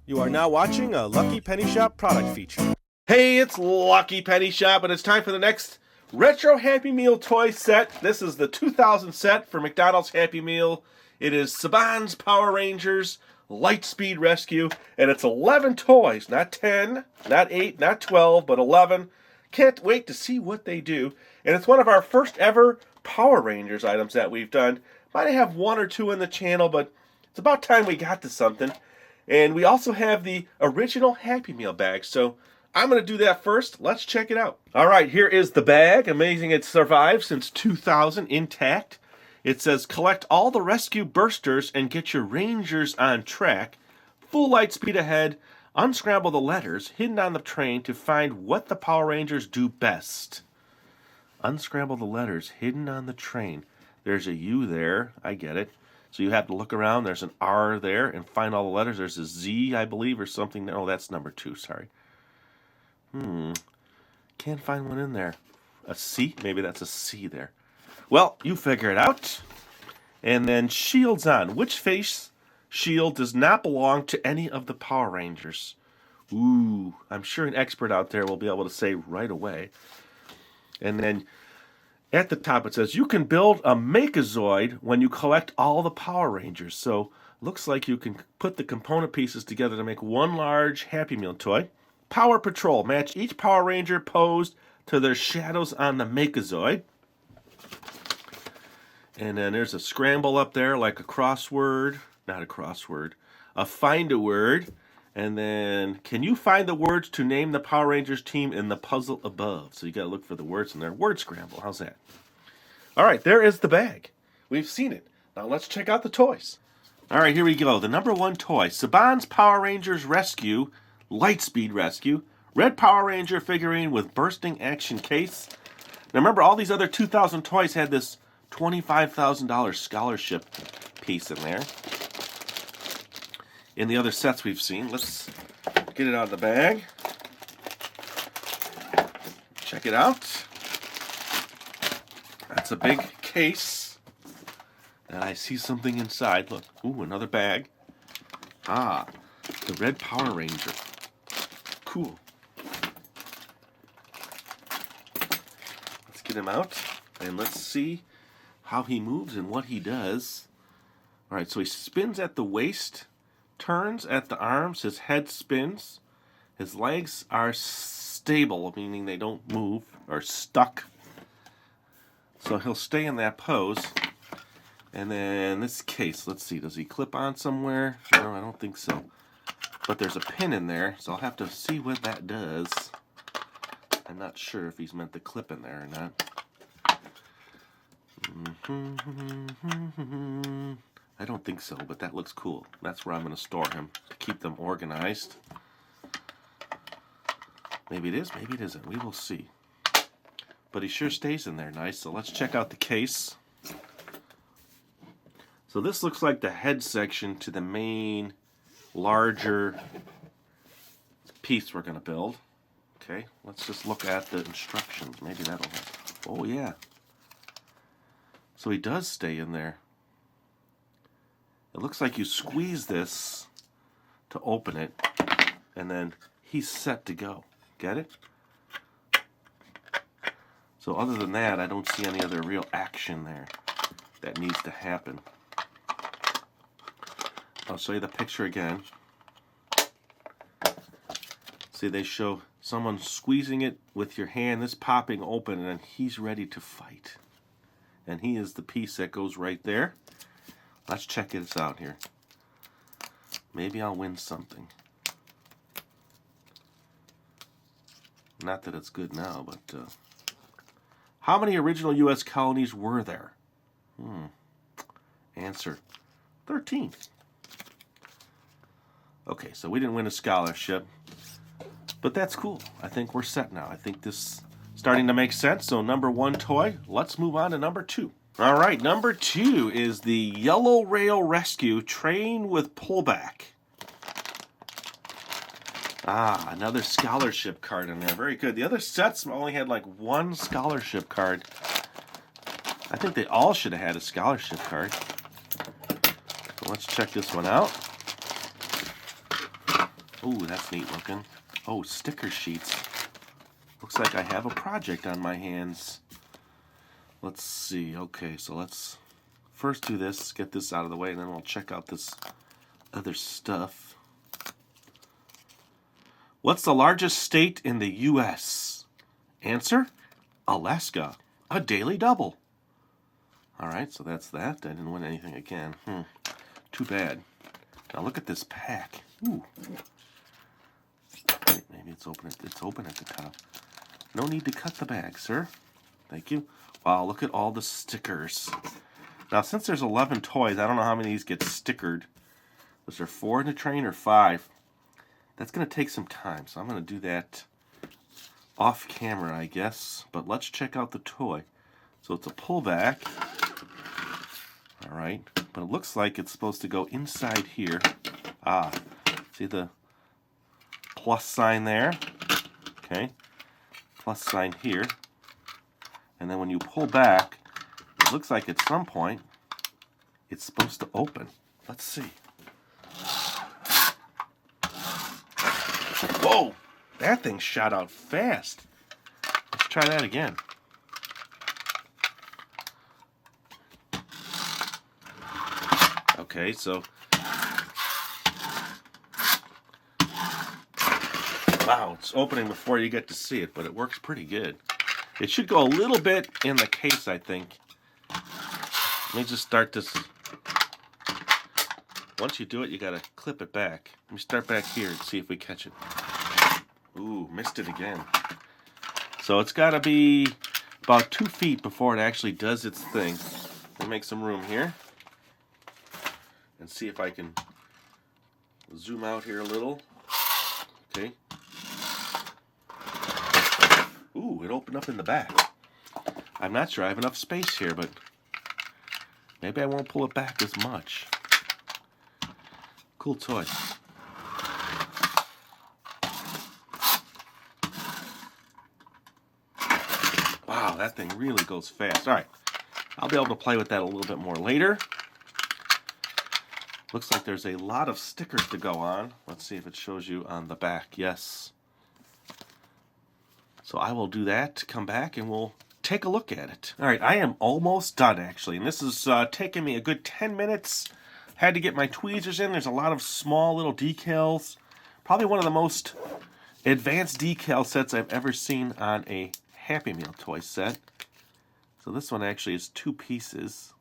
You are now watching a Lucky Penny Shop product feature. Hey, it's Lucky Penny Shop, and it's time for the next Retro Happy Meal toy set. This is the 2000 set for McDonald's Happy Meal. It is Saban's Power Rangers Lightspeed Rescue, and it's 11 toys, not 10, not 8, not 12, but 11. Can't wait to see what they do. And it's one of our first ever Power Rangers items that we've done. Might have one or two in the channel, but it's about time we got to something. And we also have the original Happy Meal bag, so I'm going to do that first. Let's check it out. All right, here is the bag. Amazing it survived since 2000, intact. It says, collect all the rescue bursters and get your Rangers on track. Full light speed ahead. Unscramble the letters hidden on the train to find what the Power Rangers do best. Unscramble the letters hidden on the train. There's a U there. I get it. So you have to look around. There's an R there and find all the letters. There's a Z, I believe, or something. Oh, that's number 2. Sorry. Can't find one in there. A C? Maybe that's a C there. Well, you figure it out. And then shields on. Which face shield does not belong to any of the Power Rangers? Ooh, I'm sure an expert out there will be able to say right away. And then at the top it says, you can build a Make-A-Zoid when you collect all the Power Rangers. So looks like you can put the component pieces together to make one large Happy Meal toy. Power Patrol. Match each Power Ranger posed to their shadows on the Make-A-Zoid. And then there's a scramble up there like a crossword. Not a crossword. A find a word. And then, can you find the words to name the Power Rangers team in the puzzle above? So you got to look for the words in there. Word scramble. How's that? All right, there is the bag. We've seen it. Now let's check out the toys. All right, here we go. The number 1 toy. Saban's Power Rangers Rescue. Lightspeed Rescue. Red Power Ranger figurine with bursting action case. Now remember, all these other 2000 toys had this $25,000 scholarship piece in there. In the other sets we've seen. Let's get it out of the bag. Check it out. That's a big case. And I see something inside. Look. Ooh, another bag. Ah, the Red Power Ranger. Cool. Let's get him out. And let's see how he moves and what he does. All right, so he spins at the waist. Turns at the arms, his head spins, his legs are stable, meaning they don't move, or stuck. So he'll stay in that pose. And then this case, let's see, does he clip on somewhere? No, I don't think so. But there's a pin in there, so I'll have to see what that does. I'm not sure if he's meant to clip in there or not. I don't think so, but that looks cool. That's where I'm going to store him, to keep them organized. Maybe it is, maybe it isn't. We will see. But he sure stays in there nice, so let's check out the case. So this looks like the head section to the main, larger piece we're going to build. Okay, let's just look at the instructions. Maybe that'll help. Oh, yeah. So he does stay in there. It looks like you squeeze this to open it, and then he's set to go. Get it? So other than that, I don't see any other real action there that needs to happen. I'll show you the picture again. See, they show someone squeezing it with your hand, this popping open, and then he's ready to fight. And he is the piece that goes right there. Let's check this out here. Maybe I'll win something. Not that it's good now, but how many original U.S. colonies were there? Answer, 13. Okay, so we didn't win a scholarship, but that's cool. I think we're set now. I think this is starting to make sense. So number 1 toy. Let's move on to number 2. All right, number 2 is the Yellow Rail Rescue Train with Pullback. Ah, another scholarship card in there. Very good. The other sets only had like 1 scholarship card. I think they all should have had a scholarship card. So let's check this one out. Oh, that's neat looking. Oh, sticker sheets. Looks like I have a project on my hands. Let's see. Okay, so let's first do this, get this out of the way, and then we'll check out this other stuff. What's the largest state in the U.S.? Answer, Alaska. A daily double. Alright, so that's that. I didn't win anything again. Too bad. Now look at this pack. Ooh. Wait, maybe it's open at the top. No need to cut the bag, sir. Thank you. Wow, look at all the stickers. Now, since there's 11 toys, I don't know how many of these get stickered. Was there 4 in the train or 5? That's going to take some time, so I'm going to do that off camera, I guess. But let's check out the toy. So it's a pullback. Alright, but it looks like it's supposed to go inside here. Ah, see the plus sign there? Okay, plus sign here. And then when you pull back, it looks like at some point it's supposed to open. Let's see. Whoa! That thing shot out fast. Let's try that again. Okay, so wow, it's opening before you get to see it, but it works pretty good. It should go a little bit in the case, I think. Let me just start this. Once you do it, you gotta clip it back. Let me start back here and see if we catch it. Ooh, missed it again. So it's gotta be about 2 feet before it actually does its thing. Let me make some room here and see if I can zoom out here a little. Okay. Ooh, it opened up in the back. I'm not sure I have enough space here, but maybe I won't pull it back as much. Cool toy. Wow, that thing really goes fast. All right, I'll be able to play with that a little bit more later. Looks like there's a lot of stickers to go on. Let's see if it shows you on the back. Yes. So I will do that, come back, and we'll take a look at it. All right, I am almost done, actually. And this is taking me a good 10 minutes. Had to get my tweezers in. There's a lot of small little decals. Probably one of the most advanced decal sets I've ever seen on a Happy Meal toy set. So this one actually is 2 pieces.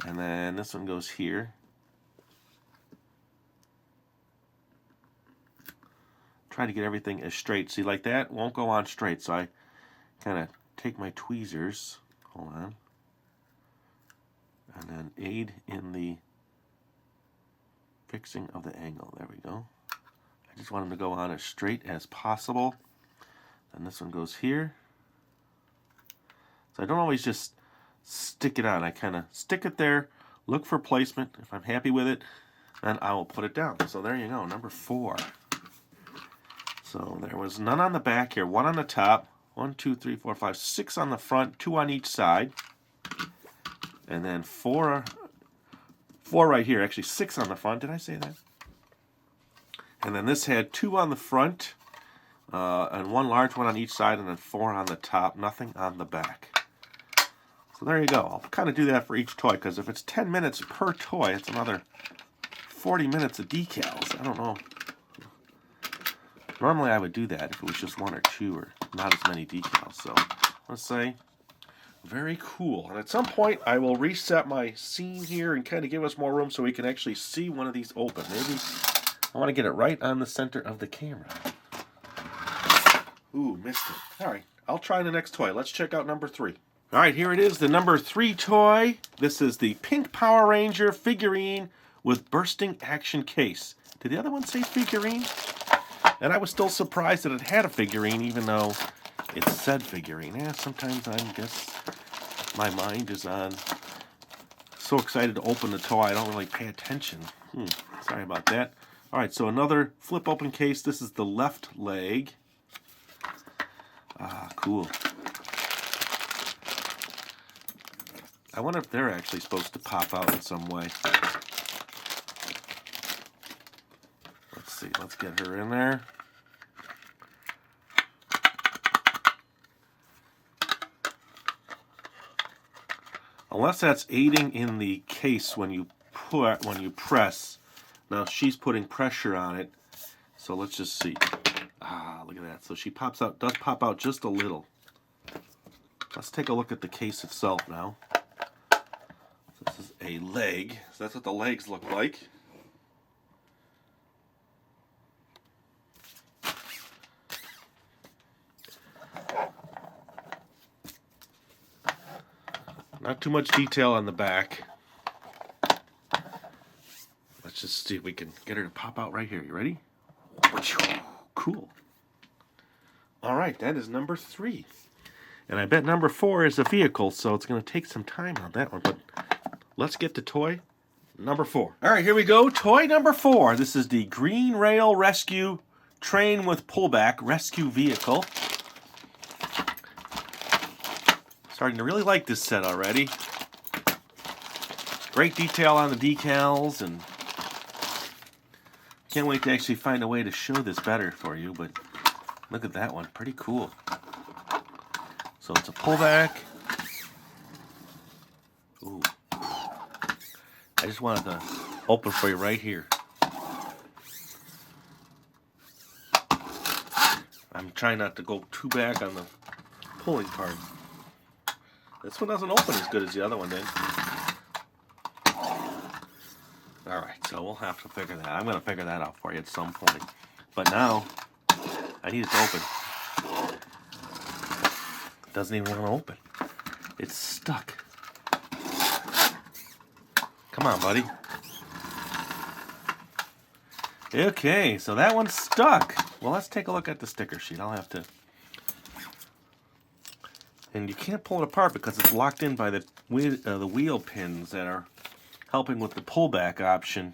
And then this one goes here. Try to get everything as straight. See, like that won't go on straight. So I kind of take my tweezers. Hold on. And then aid in the fixing of the angle. There we go. I just want them to go on as straight as possible. And this one goes here. So I don't always just stick it on. I kind of stick it there, look for placement. If I'm happy with it, then I will put it down. So there you go, number 4. So there was none on the back here, 1 on the top, 1, 2, 3, 4, 5, 6 on the front, 2 on each side, and then 4 right here. Actually 6 on the front. Did I say that? And then this had 2 on the front, and 1 large one on each side, and then 4 on the top. Nothing on the back. So there you go. I'll kind of do that for each toy, because if it's 10 minutes per toy, it's another 40 minutes of decals. I don't know. Normally I would do that if it was just 1 or 2 or not as many decals. So let's say, very cool. And at some point I will reset my scene here and kind of give us more room so we can actually see one of these open. Maybe I want to get it right on the center of the camera. Ooh, missed it. All right, I'll try the next toy. Let's check out number 3. All right, here it is, the number 3 toy. This is the pink Power Ranger figurine with bursting action case. Did the other one say figurine? And I was still surprised that it had a figurine, even though it said figurine. Yeah, sometimes I guess my mind is on so excited to open the toy, I don't really pay attention. Sorry about that. All right, so another flip open case. This is the left leg. Ah, cool. I wonder if they're actually supposed to pop out in some way. Let's see. Let's get her in there. Unless that's aiding in the case when you press. Now she's putting pressure on it. So let's just see. Ah, look at that. So she pops out, does pop out just a little. Let's take a look at the case itself now. So this is a leg. So that's what the legs look like. Not too much detail on the back. Let's just see if we can get her to pop out right here. You ready? Cool. All right, that is number 3. And I bet number 4 is a vehicle, so it's going to take some time on that one. But let's get to toy number 4. All right, here we go. Toy number 4. This is the Green Rail Rescue Train with Pullback Rescue Vehicle. Starting to really like this set already. Great detail on the decals, and can't wait to actually find a way to show this better for you, but look at that one. Pretty cool. So it's a pullback. Ooh. I just wanted to open for you right here. I'm trying not to go too back on the pulling part. This one doesn't open as good as the other one did. Alright, so we'll have to figure that out. I'm going to figure that out for you at some point. But now, I need it to open. It doesn't even want to open. It's stuck. Come on, buddy. Okay, so that one's stuck. Well, let's take a look at the sticker sheet. I'll have to... And you can't pull it apart because it's locked in by the wheel pins that are helping with the pullback option.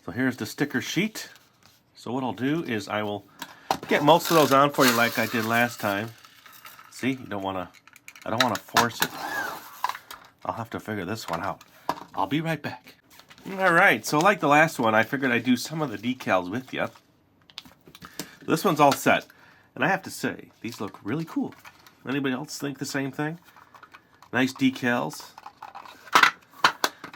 So here's the sticker sheet. So what I'll do is I will get most of those on for you like I did last time. See, I don't want to force it. I'll have to figure this one out. I'll be right back. Alright, so like the last one, I figured I'd do some of the decals with you. This one's all set. And I have to say, these look really cool. Anybody else think the same thing? Nice decals.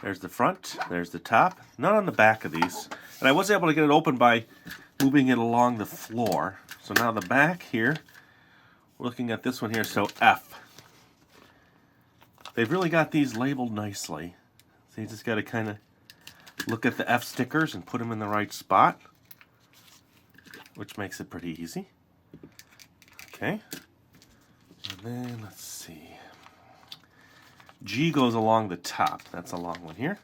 There's the front, there's the top. None on the back of these. And I was able to get it open by moving it along the floor. So now the back here, we're looking at this one here, so F. They've really got these labeled nicely. So you just got to kind of look at the F stickers and put them in the right spot, which makes it pretty easy. Okay, and then let's see. G goes along the top. That's a long one here.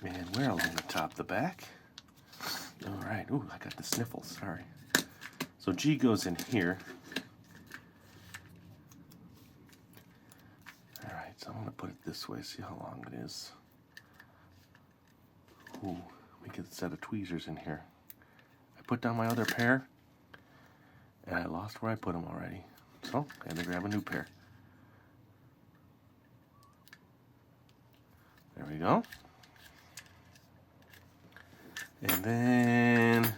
And where along the top? The back? All right. Ooh, I got the sniffles. Sorry. So G goes in here. All right, so I'm going to put it this way, see how long it is. Ooh, we get a set of tweezers in here. Put down my other pair, and I lost where I put them already. So, I had to grab a new pair. There we go. And then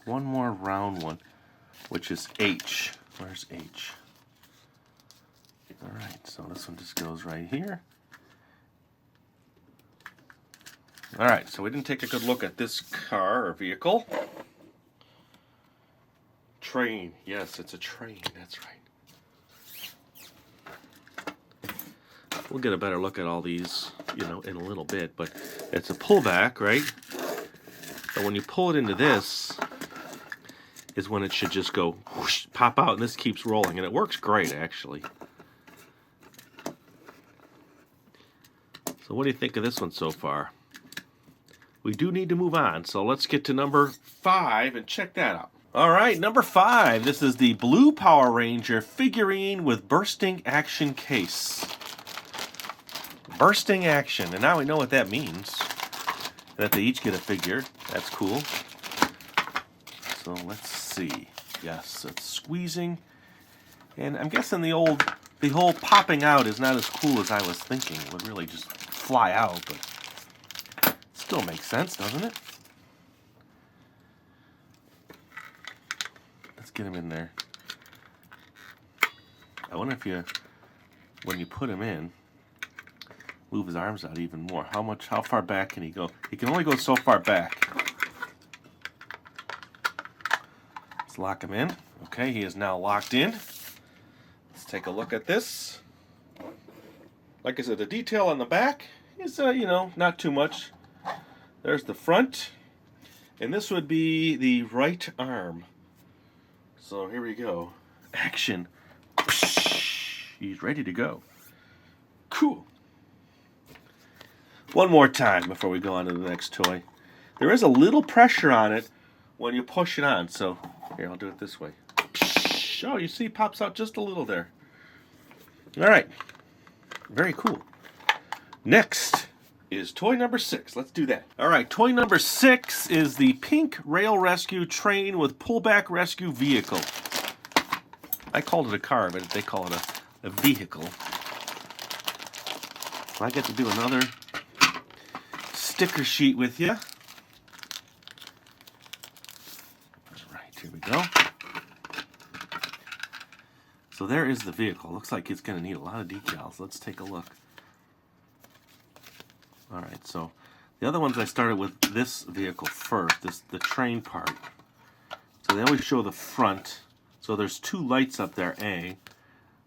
one more round one, which is H. Where's H? Alright, so this one just goes right here. Alright, so we didn't take a good look at this car or vehicle. Train. Yes, it's a train. That's right. We'll get a better look at all these, in a little bit, but it's a pullback, right? But when you pull it into this is when it should just go whoosh, pop out, and this keeps rolling, and it works great, actually. So what do you think of this one so far? We do need to move on, so let's get to number 5 and check that out. All right, number 5. This is the Blue Power Ranger figurine with bursting action case. Bursting action, and now we know what that means. That they each get a figure. That's cool. So let's see. Yes, it's squeezing. And I'm guessing the whole popping out is not as cool as I was thinking. It would really just fly out, but still makes sense, doesn't it? Let's get him in there. I wonder if you, when you put him in, move his arms out even more. How far back can he go? He can only go so far back. Let's lock him in. Okay, he is now locked in. Let's take a look at this. Like I said, the detail on the back is, not too much. There's the front. And this would be the right arm. So here we go. Action. He's ready to go. Cool. One more time before we go on to the next toy. There is a little pressure on it when you push it on. So here, I'll do it this way. Oh, you see, it pops out just a little there. All right. Very cool. Next is toy number 6. Let's do that. All right, toy number 6 is the pink rail rescue train with pullback rescue vehicle. I called it a car, but they call it a vehicle. I get to do another sticker sheet with you. All right, here we go. So there is the vehicle. Looks like it's going to need a lot of decals. Let's take a look. All right, so the other ones I started with this vehicle first, the train part. So they always show the front. So there's 2 lights up there, A.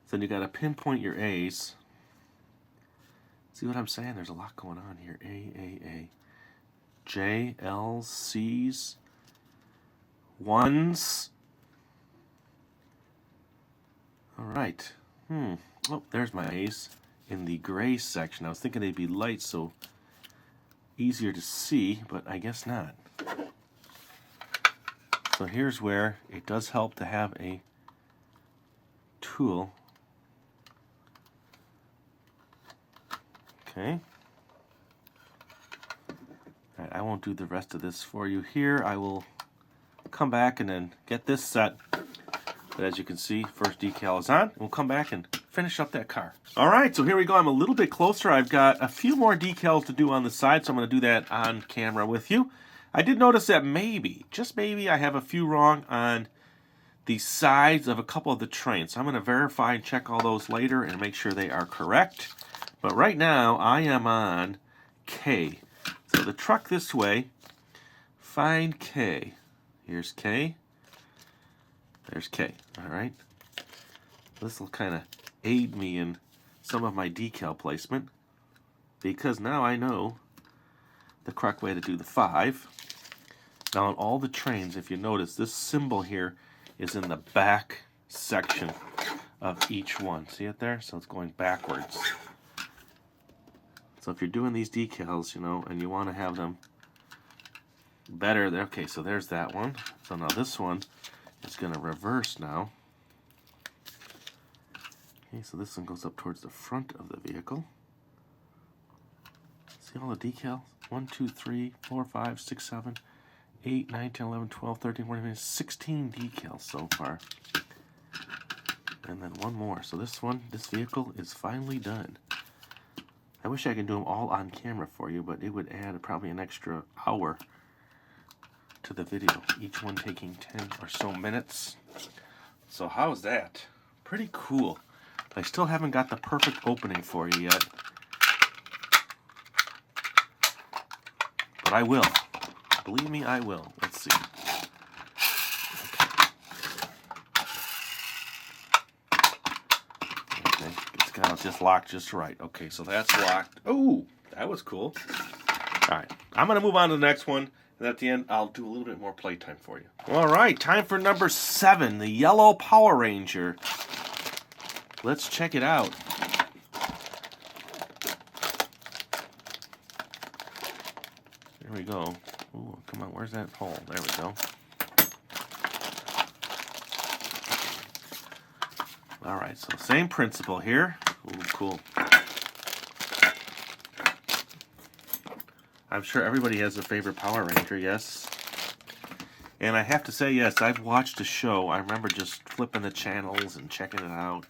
So then you got to pinpoint your A's. See what I'm saying? There's a lot going on here. A. J, L, C's, 1s. All right. Oh, there's my A's in the gray section. I was thinking they'd be light, so easier to see, but I guess not. So here's where it does help to have a tool. Okay. All right, I won't do the rest of this for you here. I will come back and then get this set. But as you can see, first decal is on. We'll come back and finish up that car. All right, so here we go. I'm a little bit closer. I've got a few more decals to do on the side, so I'm going to do that on camera with you. I did notice that maybe, just maybe, I have a few wrong on the sides of a couple of the trains. So I'm going to verify and check all those later and make sure they are correct. But right now, I am on K. So the truck this way, find K. Here's K. There's K. All right. This will kind of aid me in some of my decal placement because now I know the correct way to do the 5. Now on all the trains, if you notice, this symbol here is in the back section of each one. See it there? So it's going backwards. So if you're doing these decals, and you want to have them better, okay, so there's that one. So now this one is going to reverse now. Okay, so this one goes up towards the front of the vehicle. See all the decals? 1, 2, 3, 4, 5, 6, 7, 8, 9, 10, 11, 12, 13, 14, 16 decals so far. And then one more. So this vehicle is finally done. I wish I could do them all on camera for you, but it would add probably an extra hour to the video, each one taking 10 or so minutes. So how's that? Pretty cool. I still haven't got the perfect opening for you yet, but I will. Believe me, I will. Let's see. Okay, it's kind of just locked just right. Okay, so that's locked. Oh, that was cool. All right, I'm going to move on to the next one. And at the end, I'll do a little bit more playtime for you. All right, time for number 7, the yellow Power Ranger. Let's check it out. There we go. Ooh, come on, where's that hole? There we go. All right, so same principle here. Ooh, cool. I'm sure everybody has a favorite Power Ranger, yes. And I have to say, yes, I've watched a show. I remember just flipping the channels and checking it out.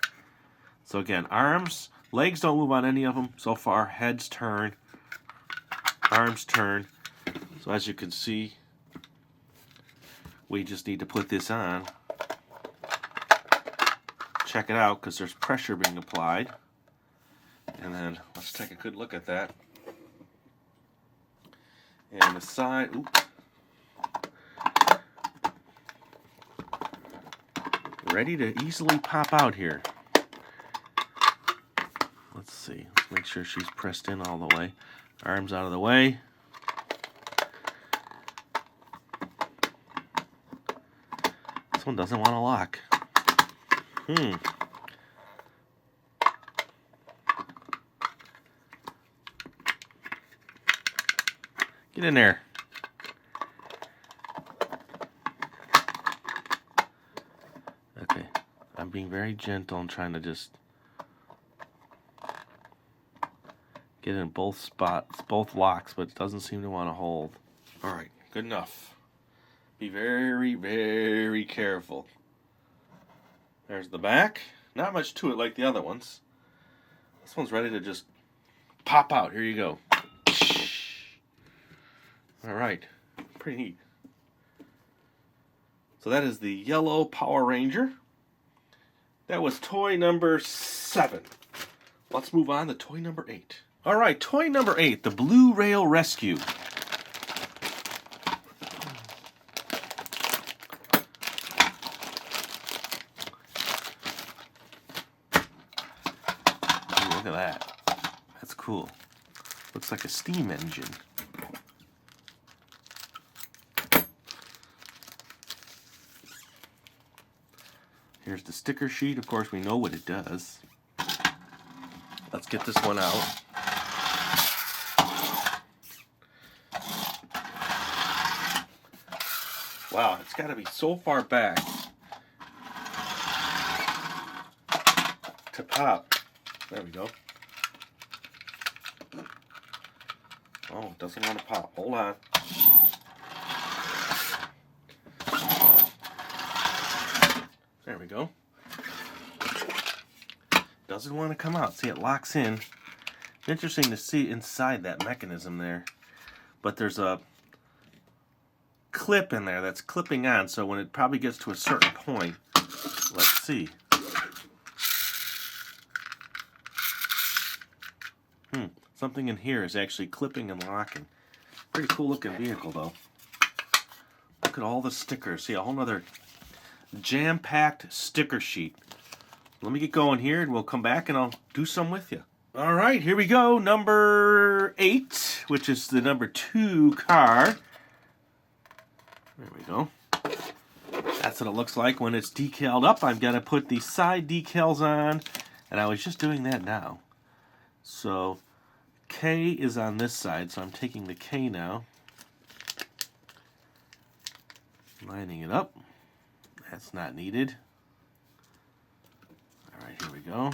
So again, arms, legs don't move on any of them so far. Heads turn, arms turn. So as you can see, we just need to put this on. Check it out because there's pressure being applied. And then let's take a good look at that. And the side, ready to easily pop out here. Let's see, let's make sure she's pressed in all the way. Arms out of the way. This one doesn't want to lock. Get in there. Okay, I'm being very gentle and trying to just get in both spots, both locks, but it doesn't seem to want to hold. All right, good enough. Be very, very careful. There's the back. Not much to it like the other ones. This one's ready to just pop out. Here you go. All right, pretty neat. So that is the yellow Power Ranger. That was toy number 7. Let's move on to toy number 8. All right, toy number 8, the Blue Rail Rescue. Ooh, look at that. That's cool. Looks like a steam engine. Here's the sticker sheet. Of course, we know what it does. Let's get this one out. Wow, it's got to be so far back to pop. There we go. Oh, it doesn't want to pop. Hold on. There we go. Doesn't want to come out. See, it locks in. Interesting to see inside that mechanism there. But there's a clip in there that's clipping on, so when it probably gets to a certain point, let's see. Something in here is actually clipping and locking. Pretty cool looking vehicle though. Look at all the stickers. See, a whole nother jam-packed sticker sheet. Let me get going here and we'll come back and I'll do some with you. All right, here we go. Number 8, which is the number 2 car. There we go. That's what it looks like when it's decaled up. I've got to put the side decals on, and I was just doing that now. So K is on this side, so I'm taking the K now, lining it up. That's not needed. All right, here we go.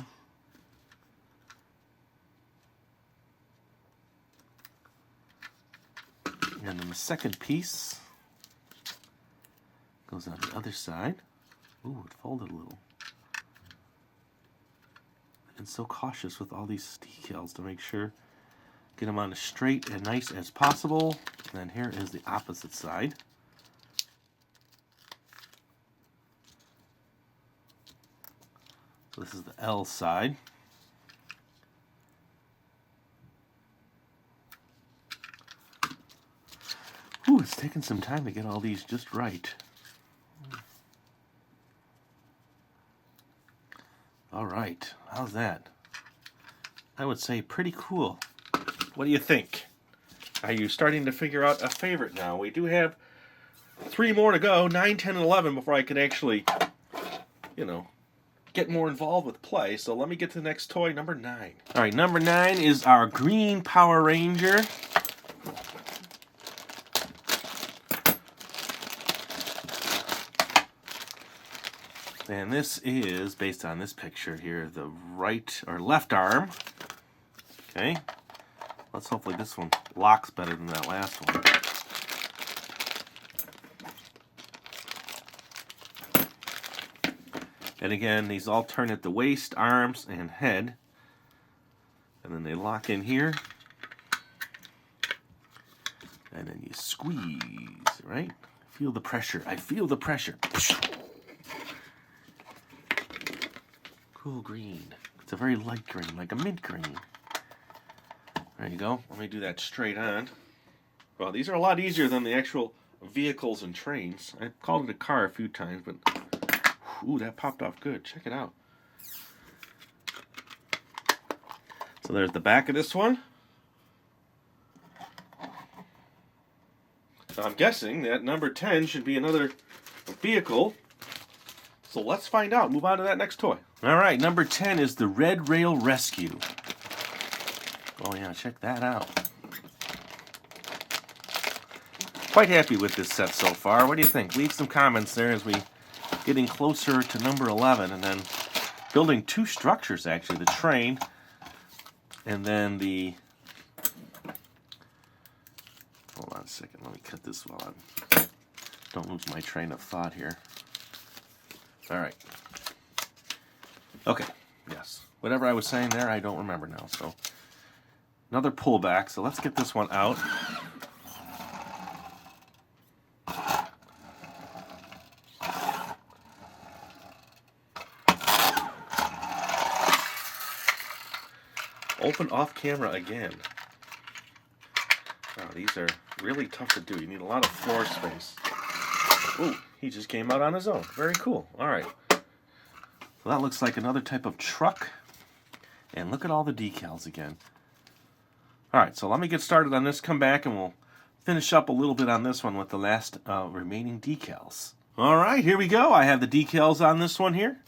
And then the second piece goes on the other side. Ooh, it folded a little. And so cautious with all these decals to make sure get them on as straight and nice as possible. And then here is the opposite side. So this is the L side. Ooh, it's taken some time to get all these just right. All right, how's that? I would say pretty cool. What do you think? Are you starting to figure out a favorite now? We do have 3 more to go, 9, 10, and 11, before I can actually, get more involved with play. So let me get to the next toy, number 9. All right, number 9 is our green Power Ranger. And this is, based on this picture here, the right or left arm. Okay. Let's hopefully this one locks better than that last one. And again, these all turn at the waist, arms, and head. And then they lock in here. And then you squeeze, right? Feel the pressure. I feel the pressure. Cool green. It's a very light green, like a mint green. There you go. Let me do that straight on. Well, these are a lot easier than the actual vehicles and trains. I called it a car a few times, but ooh, that popped off good. Check it out. So there's the back of this one. So I'm guessing that number 10 should be another vehicle. So let's find out. Move on to that next toy. All right, number 10 is the Red Rail Rescue. Oh yeah, check that out. Quite happy with this set so far. What do you think? Leave some comments there as we getting closer to number 11, and then building two structures actually, the train and then the, hold on a second, let me cut this while I don't lose my train of thought here. All right. Okay, yes. Whatever I was saying there, I don't remember now. So another pullback. So let's get this one out. Open off camera again. Wow, these are really tough to do. You need a lot of floor space. Ooh, he just came out on his own. Very cool. All right. So that looks like another type of truck. And look at all the decals again. All right, so let me get started on this. Come back and we'll finish up a little bit on this one with the last remaining decals. All right, here we go. I have the decals on this one here.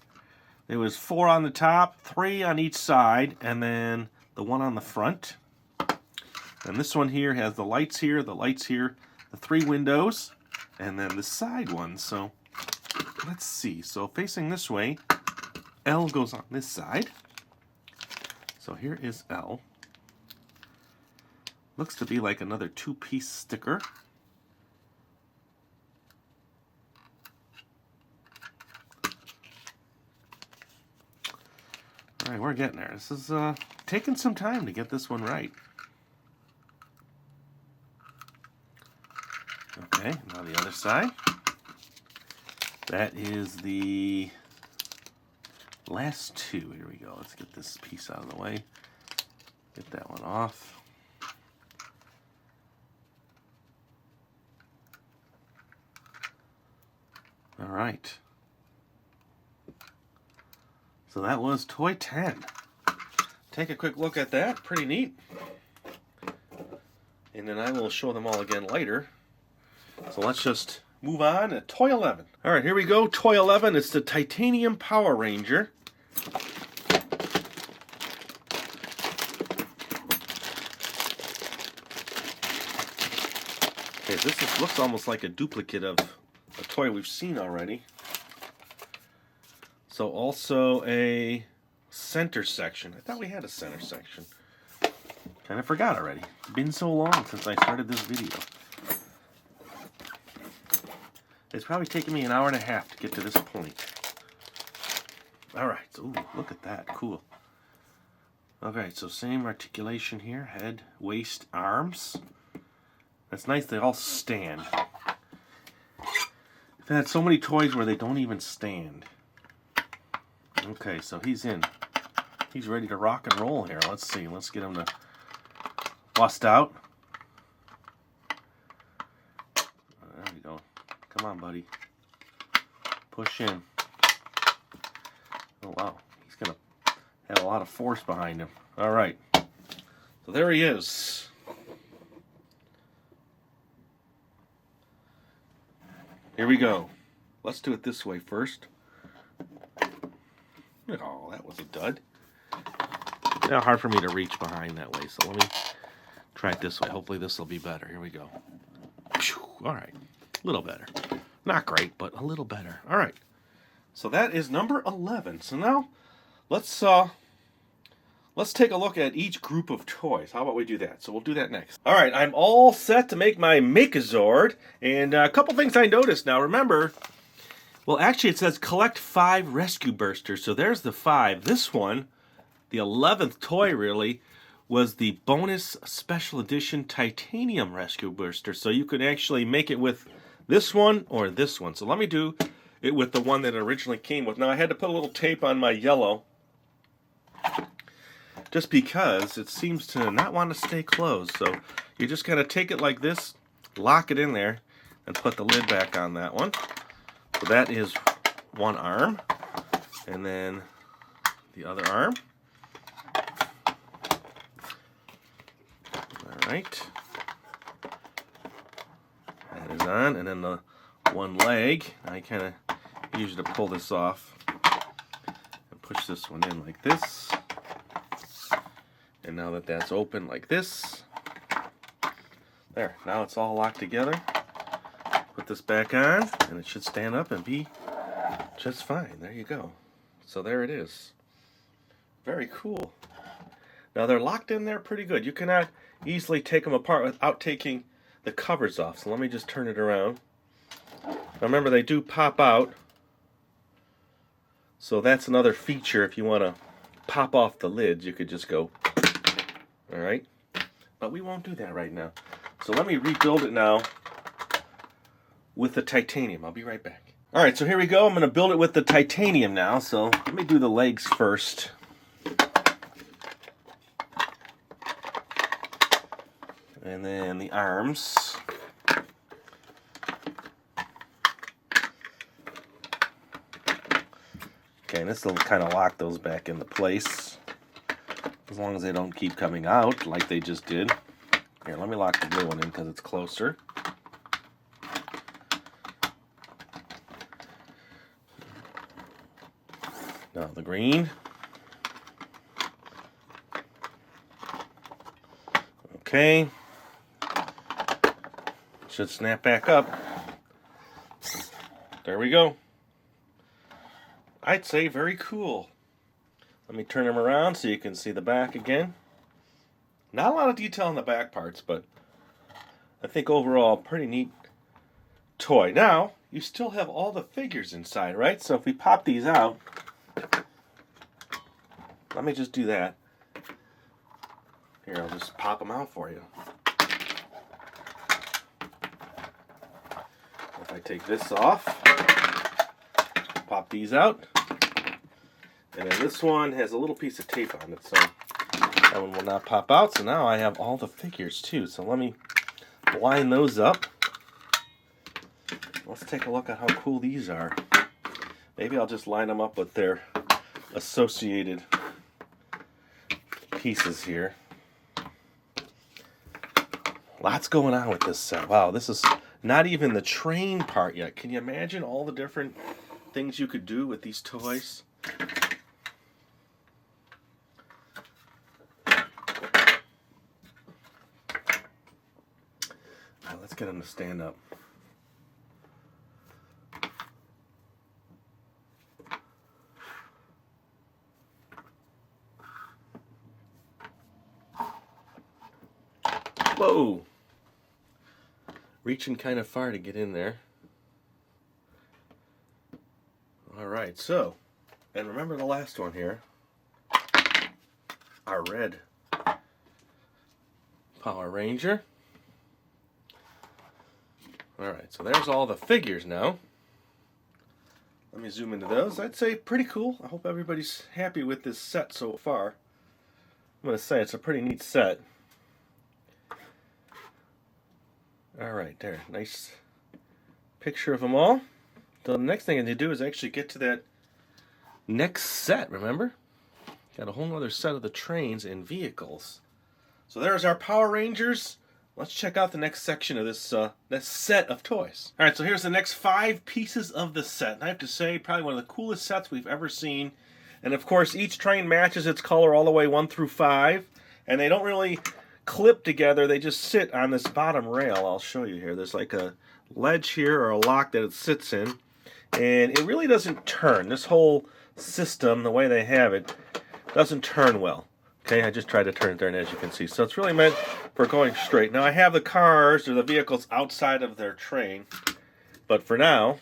There was 4 on the top, 3 on each side, and then the one on the front. And this one here has the lights here, the 3 windows, and then the side ones. So let's see. So facing this way, L goes on this side. So here is L. Looks to be like another 2-piece sticker. All right, we're getting there. This is taking some time to get this one right. Okay, now the other side. That is the last 2. Here we go. Let's get this piece out of the way. Get that one off. All right. So that was toy 10. Take a quick look at that. Pretty neat. And then I will show them all again later. So let's just move on to toy 11. All right, here we go. Toy 11. It's the Titanium Power Ranger. Okay, this looks almost like a duplicate of a toy we've seen already. So also a center section. I thought we had a center section. Kind of forgot already. It's been so long since I started this video. It's probably taken me an hour and a half to get to this point. Alright, so ooh, look at that. Cool. Okay, so same articulation here. Head, waist, arms. That's nice. They all stand. I've had so many toys where they don't even stand. Okay, so he's in. He's ready to rock and roll here. Let's see. Let's get him to bust out. There we go. Come on, buddy. Push in. Oh, wow. He's going to have a lot of force behind him. All right. So there he is. Here we go. Let's do it this way first. Oh, that was a dud. Now hard for me to reach behind that way, so let me try it this way. Hopefully this will be better. Here we go. All right, a little better. Not great, but a little better. All right, so that is number 11. So now let's take a look at each group of toys. How about we do that? So we'll do that next. All right, I'm all set to make my Make-A-Zord, and a couple things I noticed now. Remember, well, actually, it says collect 5 rescue boosters. So there's the 5. This one, the 11th toy, really, was the bonus special edition titanium rescue booster. So you could actually make it with this one or this one. So let me do it with the one that it originally came with. Now I had to put a little tape on my yellow just because it seems to not want to stay closed. So you just gotta take it like this, lock it in there, and put the lid back on that one. So that is one arm, and then the other arm. Alright. That is on, and then the one leg. I kind of use it to pull this off and push this one in like this. And now that that's open like this, there, now it's all locked together. Put this back on, and it should stand up and be just fine. There you go. So there it is. Very cool. Now they're locked in there pretty good. You cannot easily take them apart without taking the covers off. So let me just turn it around. Now remember, they do pop out. So that's another feature. If you want to pop off the lids, you could just go. Alright? But we won't do that right now. So let me rebuild it now with the titanium. I'll be right back. Alright, so here we go. I'm going to build it with the titanium now. So let me do the legs first. And then the arms. Okay, and this will kind of lock those back into place. As long as they don't keep coming out like they just did. Here, let me lock the blue one in because it's closer. Now the green. Okay. Should snap back up. There we go. I'd say very cool. Let me turn them around so you can see the back again. Not a lot of detail on the back parts, but I think overall pretty neat toy. Now, you still have all the figures inside, right? So if we pop these out, let me just do that. Here, I'll just pop them out for you. If I take this off, pop these out, and then this one has a little piece of tape on it, so that one will not pop out. So now I have all the figures too. So let me line those up. Let's take a look at how cool these are. Maybe I'll just line them up with their associated pieces here. Lots going on with this set. Wow, this is not even the train part yet. Can you imagine all the different things you could do with these toys? Let's get them to stand up. Whoa! Reaching kind of far to get in there. Alright, so, and remember the last one here. Our red Power Ranger. Alright, so there's all the figures now. Let me zoom into those. I'd say pretty cool. I hope everybody's happy with this set so far. I'm going to say it's a pretty neat set. Alright, there. Nice picture of them all. So the next thing I need to do is actually get to that next set, remember? Got a whole other set of the trains and vehicles. So there's our Power Rangers. Let's check out the next section of this set of toys. Alright, so here's the next 5 pieces of the set. And I have to say, probably one of the coolest sets we've ever seen. And of course, each train matches its color all the way 1 through 5. And they don't really clip together, they just sit on this bottom rail. I'll show you here. There's like a ledge here or a lock that it sits in. And it really doesn't turn. This whole system, the way they have it, doesn't turn well. Okay, I just tried to turn it there, and as you can see. So it's really meant for going straight. Now I have the cars or the vehicles outside of their train. But for now,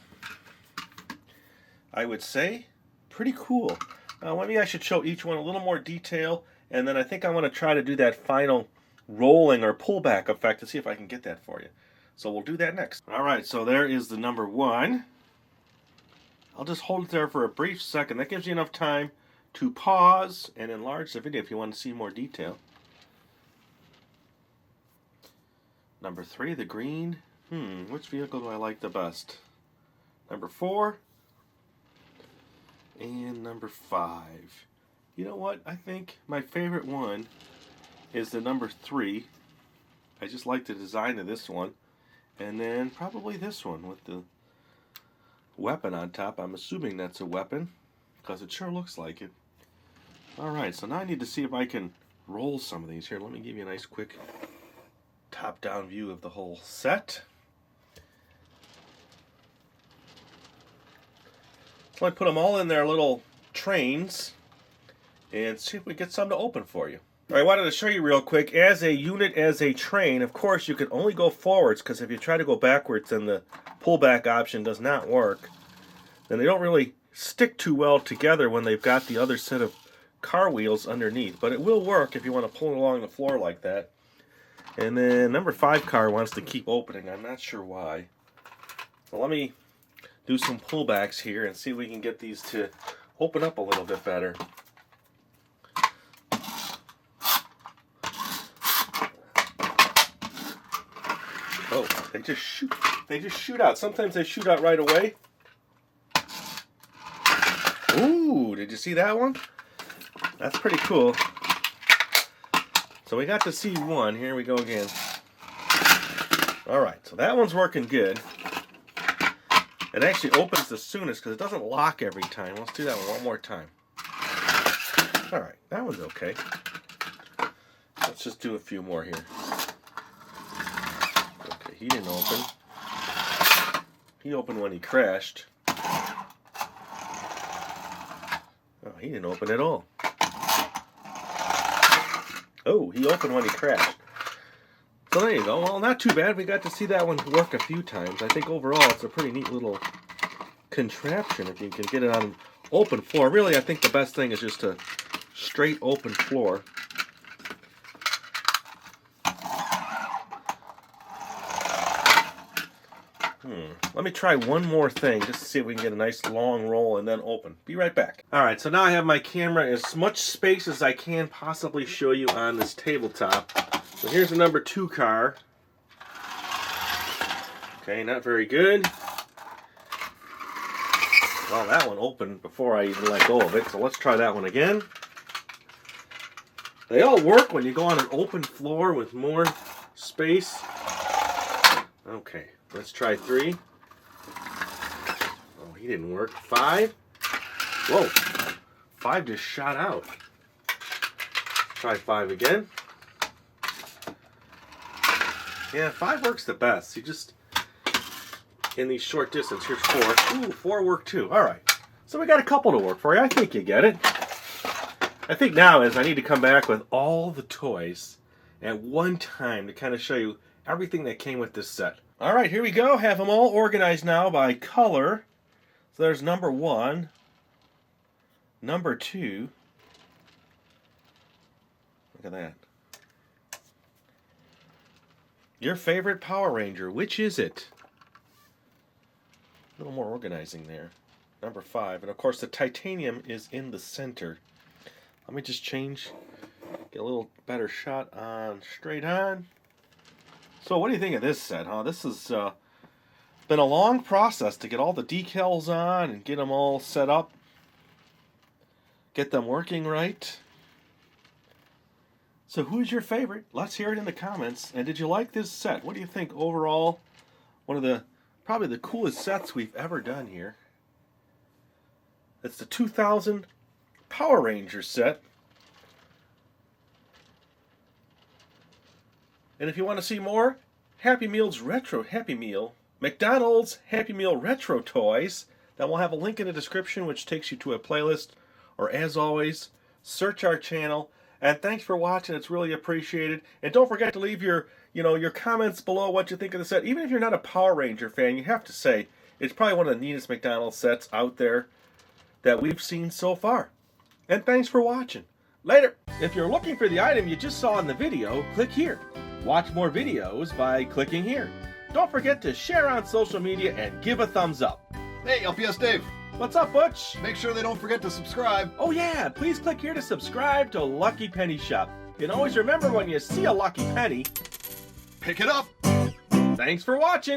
I would say pretty cool. Now maybe I should show each one a little more detail And then I think I want to try to do that final rolling or pullback effect to see if I can get that for you. So we'll do that next. All right, so there is the number 1. I'll just hold it there for a brief second. That gives you enough time to pause and enlarge the video if you want to see more detail. Number 3, the green. Which vehicle do I like the best? Number 4 and number 5. You know what? I think my favorite one is the number 3. I just like the design of this one. And then probably this one with the weapon on top. I'm assuming that's a weapon because it sure looks like it. Alright, so now I need to see if I can roll some of these here. Let me give you a nice quick top-down view of the whole set. So I put them all in their little trains and see if we get some to open for you. I wanted to show you real quick, as a unit, as a train, of course you can only go forwards, because if you try to go backwards then the pullback option does not work. Then they don't really stick too well together when they've got the other set of car wheels underneath. But it will work if you want to pull it along the floor like that. And then number 5 car wants to keep opening. I'm not sure why. Well, let me do some pullbacks here and see if we can get these to open up a little bit better. Oh, they just shoot out. Sometimes they shoot out right away. Ooh, did you see that one? That's pretty cool. So we got to see one. Here we go again. Alright, so that one's working good. It actually opens the soonest because it doesn't lock every time. Let's do that one more time. Alright, that one's okay. Let's just do a few more here. Okay, he didn't open. He opened when he crashed. Oh, he didn't open at all. Oh, he opened when he crashed. So there you go. Well, not too bad. We got to see that one work a few times. I think overall it's a pretty neat little contraption if you can get it on an open floor. Really, I think the best thing is just a straight open floor. Let me try one more thing just to see if we can get a nice long roll and then open. Be right back. Alright, so now I have my camera as much space as I can possibly show you on this tabletop. So here's the number 2 car. Okay, not very good. Well, that one opened before I even let go of it, so let's try that one again. They all work when you go on an open floor with more space. Okay, let's try 3. Oh, he didn't work. 5. Whoa, 5 just shot out. Try 5 again. Yeah, 5 works the best. You just, in these short distance, here's 4. Ooh, 4 worked too. Alright, so we got a couple to work for you. I think you get it. I think now is I need to come back with all the toys at one time to kind of show you everything that came with this set. Alright, here we go. Have them all organized now by color. So there's number 1, number 2. Look at that. Your favorite Power Ranger, which is it? A little more organizing there. Number 5. And of course the titanium is in the center. Let me just change, get a little better shot on straight on. So what do you think of this set, huh? This has been a long process to get all the decals on and get them all set up. Get them working right. So who's your favorite? Let's hear it in the comments. And did you like this set? What do you think overall? One of the, probably the coolest sets we've ever done here. It's the 2000 Power Ranger set. And if you want to see more Happy Meal's Retro Happy Meal, McDonald's Happy Meal Retro Toys, then we'll have a link in the description which takes you to a playlist. Or as always, search our channel. And thanks for watching. It's really appreciated. And don't forget to leave your comments below what you think of the set. Even if you're not a Power Ranger fan, you have to say it's probably one of the neatest McDonald's sets out there that we've seen so far. And thanks for watching. Later! If you're looking for the item you just saw in the video, click here. Watch more videos by clicking here. Don't forget to share on social media and give a thumbs up. Hey, LPS-Dave. What's up, Butch? Make sure they don't forget to subscribe. Oh yeah, please click here to subscribe to Lucky Penny Shop. And always remember, when you see a lucky penny, Pick it up. thanks for watching!